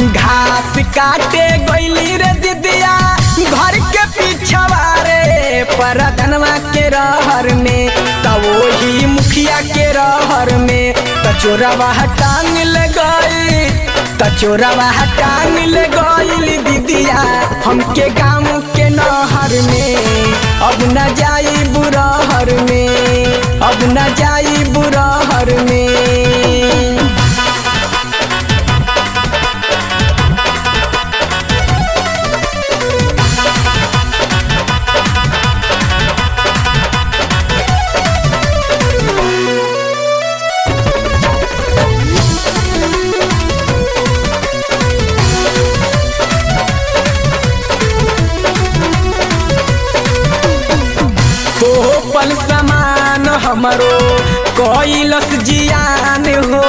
घास काटे गईली रे दीदिया घर के पिछवा रे परधनवा के रहर में तब वही मुखिया के रहर में तचोरवा टांग ले गई तचोरवा टांग ले गई दीदिया हमके गाँव के नहर में अब न जाई बुरहर में अब न जाई बुरहर में। पल समान हमरो कोइलस जियान हो